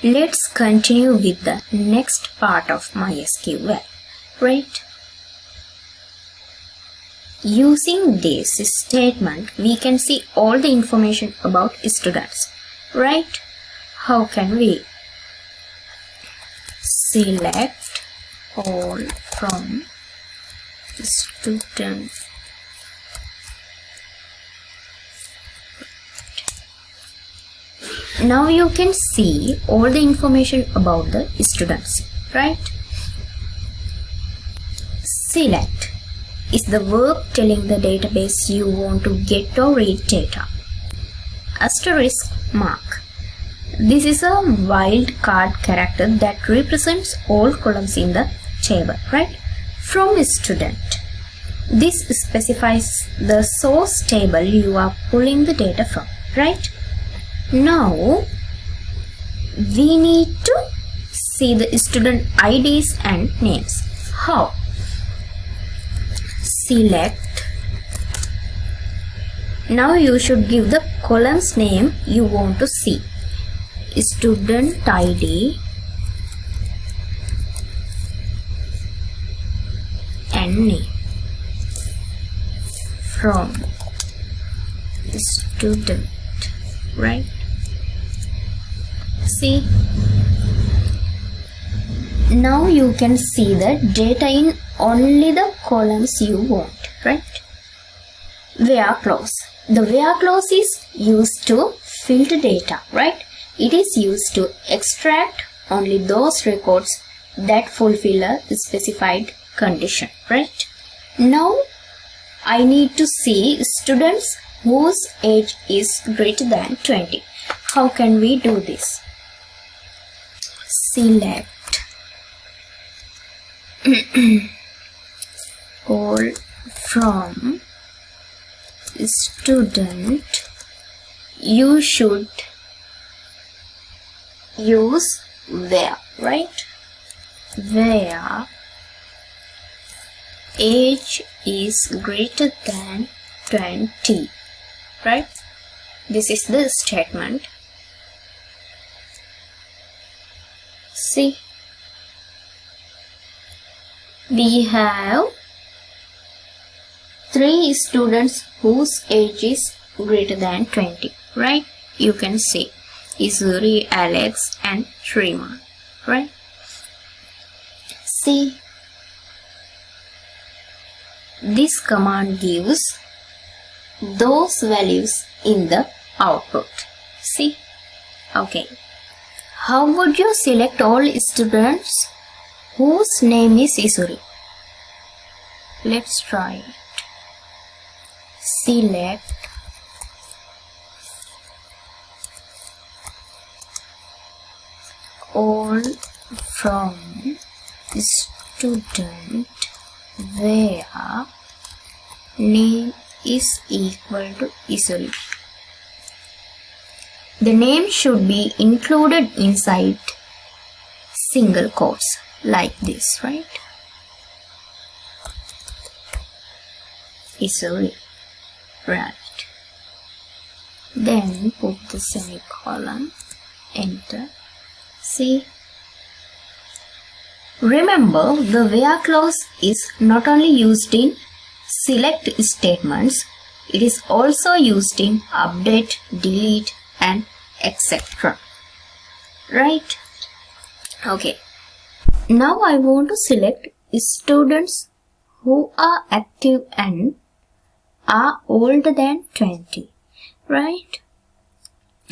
Let's continue with the next part of MySQL, right? Using this statement, we can see all the information about students, right? How can we? Select all from student. Now you can see all the information about the students, right? Select is the verb telling the database you want to get or read data. Asterisk mark. This is a wildcard character that represents all columns in the table, right? From student. This specifies the source table you are pulling the data from, right? Now, we need to see the student IDs and names. How? Select. Now you should give the column's name you want to see. Student ID and name. From student, right? See, now you can see the data in only the columns you want, right? Where clause. The where clause is used to filter data, right? It is used to extract only those records that fulfill a specified condition, right? Now I need to see students whose age is greater than 20. How can we do this? Select all from student. You should use where, right? Where age is greater than 20, right? This is the statement. See, we have 3 students whose age is greater than 20, right? You can see Isuri, Alex and Shrima, right? See, this command gives those values in the output. See, okay. How would you select all students whose name is Isuri? Let's try it. Select all from student where name is equal to Isuri. The name should be included inside single quotes like this, right? Isuri, right? Then put the semicolon, enter. See, remember the where clause is not only used in select statements, it is also used in update, delete and etc. Right? Okay. Now I want to select students who are active and are older than 20. Right?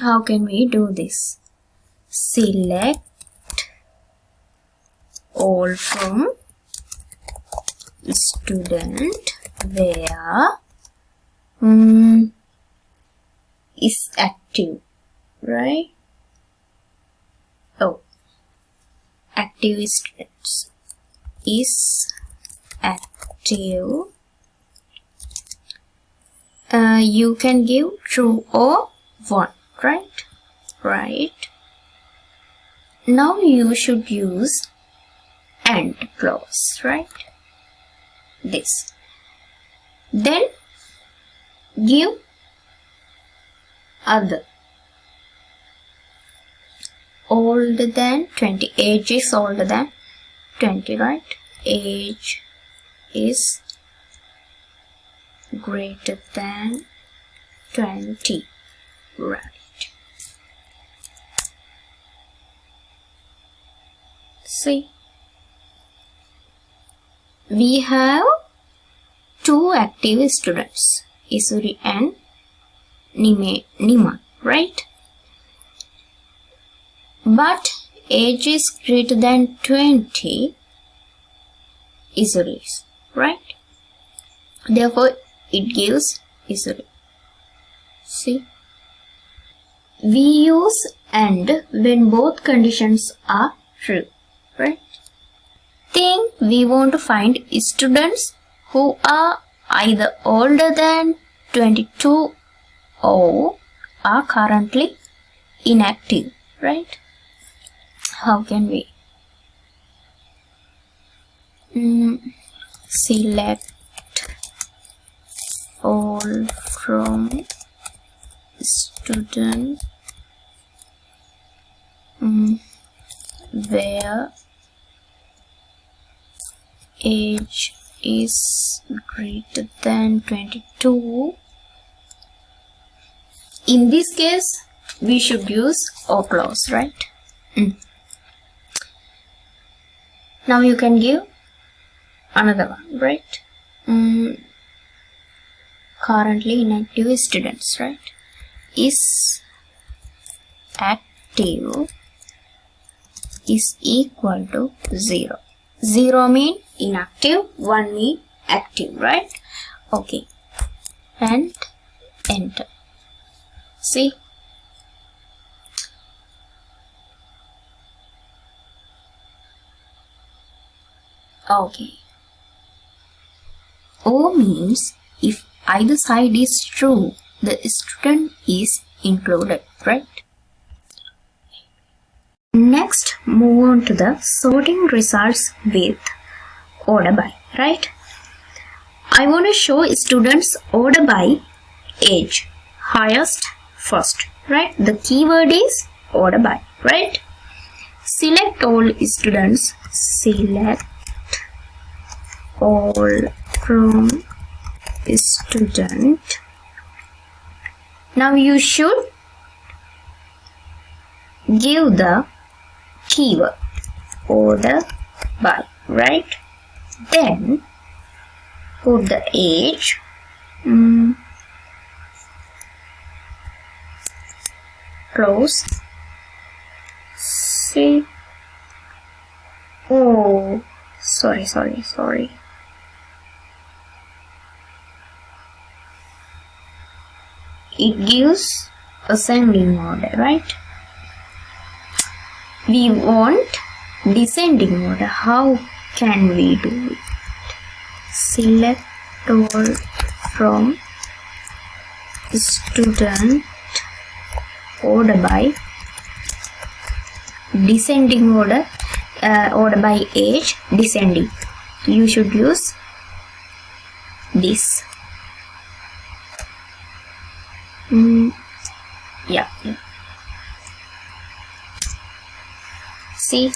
How can we do this? Select all from student where is active, right? Oh, active students is active. You can give true or 1, right? Right. Now you should use AND clause, right? This. Then give other. older than 20. Age is older than 20, right? Age is greater than 20, right? See, we have two active students, Isuri and Nima, right? But age is greater than 20 Isuri's, right? Therefore, it gives Isuri. See, we use AND when both conditions are true, right? Then we want to find students who are either older than 22 or are currently inactive, right? How can we? Select all from student where age is greater than 22. In this case, we should use or clause, right? Now you can give another one, right? Currently inactive students, right? Is active is equal to 0. 0 mean inactive, 1 mean active, right? Okay. And enter. See? Okay. O means if either side is true, the student is included, right? Next, move on to the sorting results with order by, right? I want to show students order by age, highest first, right? The keyword is order by, right? Select all students, select all from student. Now you should give the keyword order by, right? Then put the age, close. See, oh, sorry. It gives ascending order, right? We want descending order. How can we do it? Select all from student order by descending order, order by age, descending. You should use this. Yeah. See,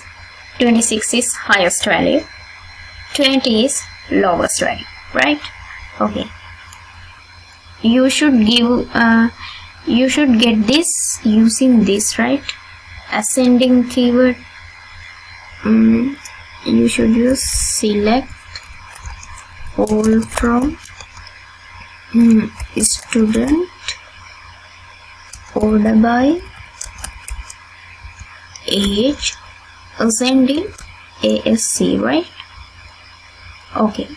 26 is highest value, 20 is lowest value, right? Okay. You should give, you should get this using this, right? Ascending keyword. You should use select all from student order by age, ascending ASC, right? Okay,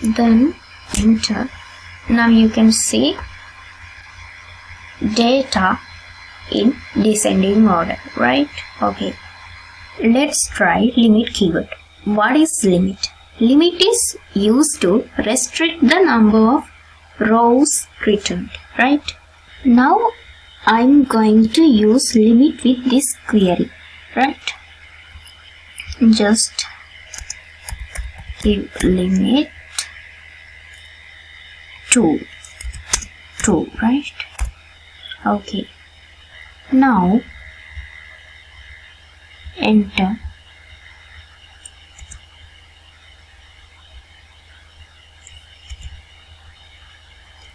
then enter. Now you can see data in descending order, right? Okay, let's try limit keyword. What is limit? Limit is used to restrict the number of rows returned, right? Now I'm going to use limit with this query, right? Just give limit to 2, right? Okay. Now enter.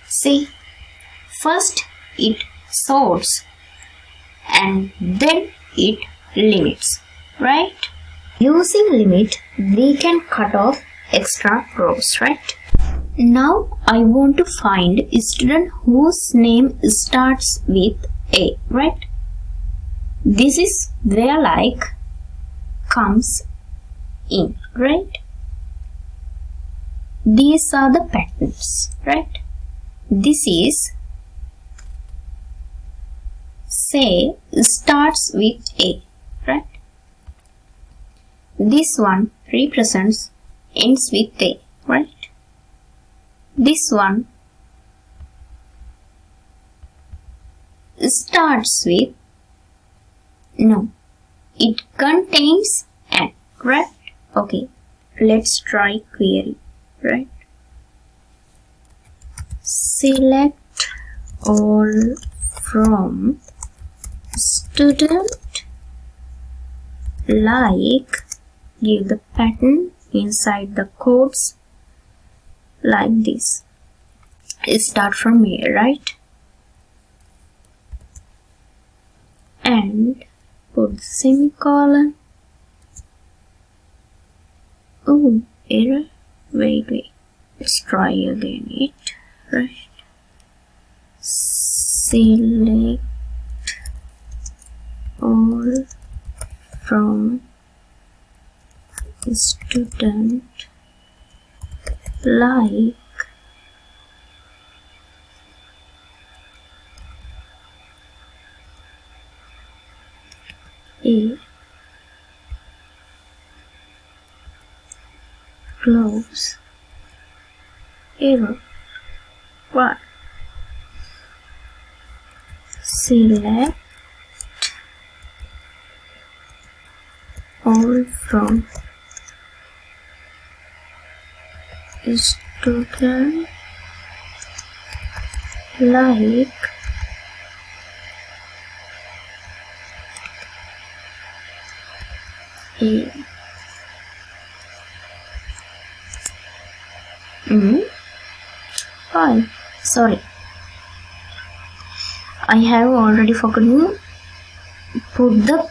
See, first it sorts and then it limits, right? Using limit, we can cut off extra rows, right? Now I want to find a student whose name starts with A, right? This is where like comes in, right? These are the patterns, right? This is, say, starts with A, right? This one represents ends with A, right? This one starts with, no, it contains an, right? Okay, let's try query, right? Select all from student, like, give the pattern inside the quotes like this. Start from here, right? And put the semicolon. Oh, error. Wait. Let's try again it, right? Select all from student, like, A, close, error, what? Select all from student, like, A. Fine. Sorry, I have already forgotten put the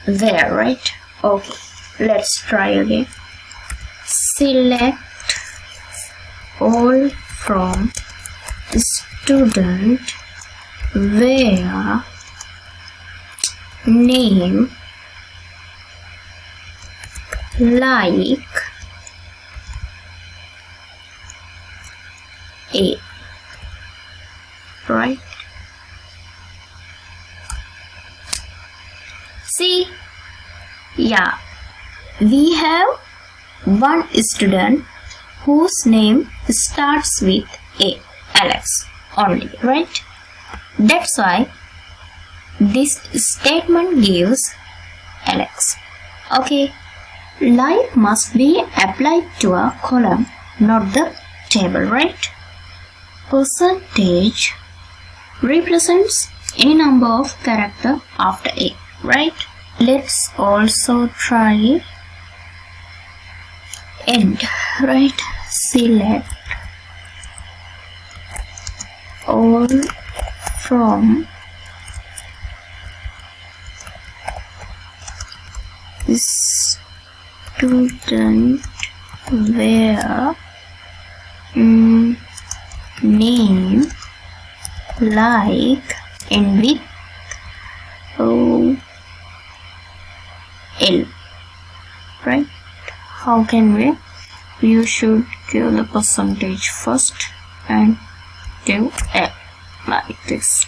where, right? Okay, let's try again. Select all from student where name, like, A, right? See, yeah, we have one student whose name starts with A, Alex only, right? That's why this statement gives Alex. Okay, like must be applied to a column, not the table, right? Percentage represents any number of characters after A, right? Let's also try end, right? Select all from student where name, like, and with L, right? How can we? You should give the percentage first and give L like this.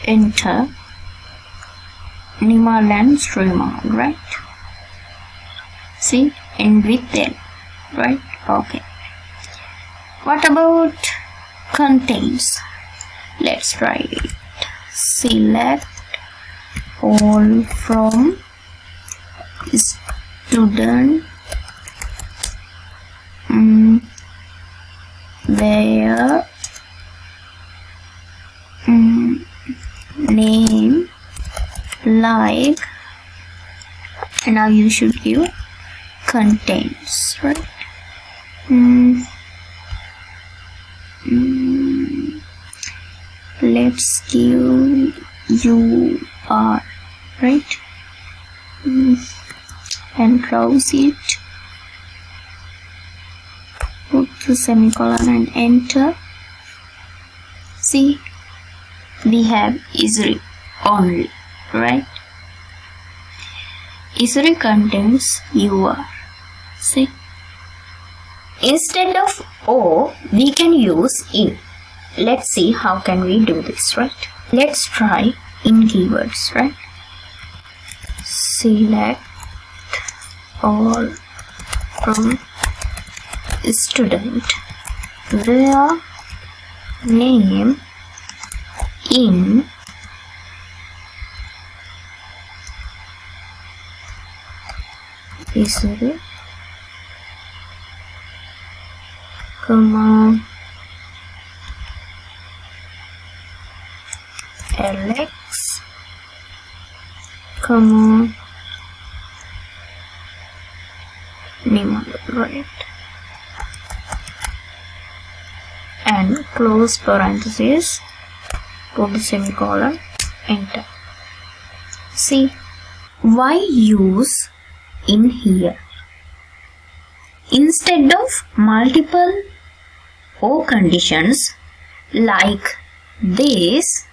Enter Nimalan Sriman, right? See, and with L, right? Okay. What about contains? Let's try it. Select all from student where name, name like, and now you should give contains, right? Let's give you are, right? And close it, put the semicolon and enter. See, we have Isri only, right? Isri contains UR. See, instead of O, we can use in. Let's see how can we do this, right? Let's try in keywords, right? Select all from student where name in Isri, comma Alex, comma Nimal, right? And close parenthesis, put the semicolon, enter. See, why use in here? Instead of multiple O conditions like this,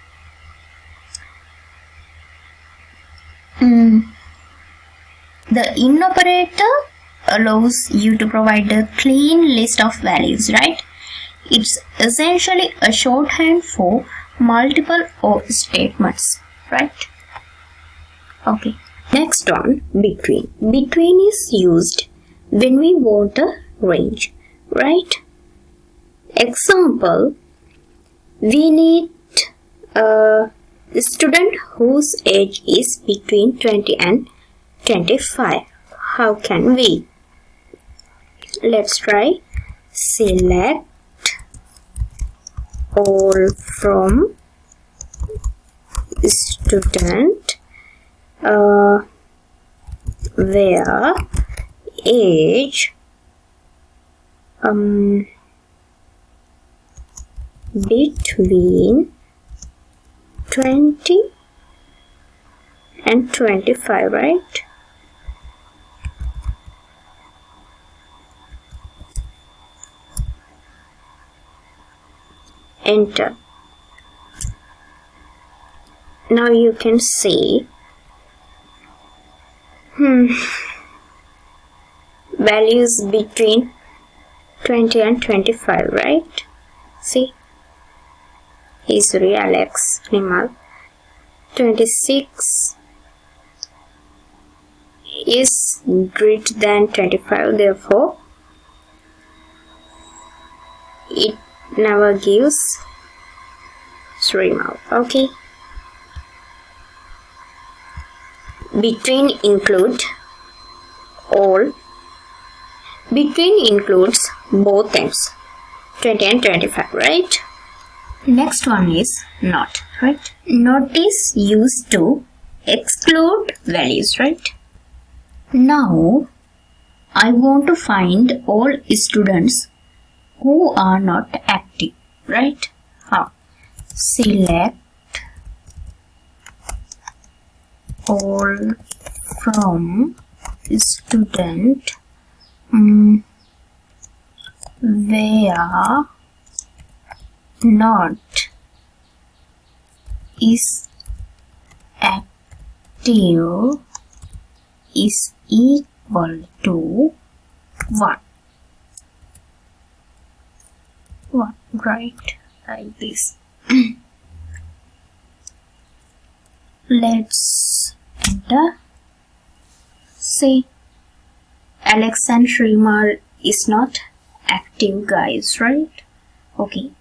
the in operator allows you to provide a clean list of values, right? It's essentially a shorthand for multiple OR statements, right? Okay. Next one, between. Between is used when we want a range, right? Example, we need a student whose age is between 20 and 25. How can we? Let's try. Select all from student where age between 20 and 25, right? Enter. Now you can see values between 20 and 25, right? See, Isri, Alex, Nimal. 26 is greater than 25, therefore it never gives Srimal. Okay. Between include all. Between includes both ends, 20 and 25, right? Next one is not, right? Not is used to exclude values, right? Now, I want to find all students who are not active, right? How? Select all from student where not is active is equal to 1. 1, right? Like this. Let's enter. See, Alex and Srimar is not active, guys, right? Okay.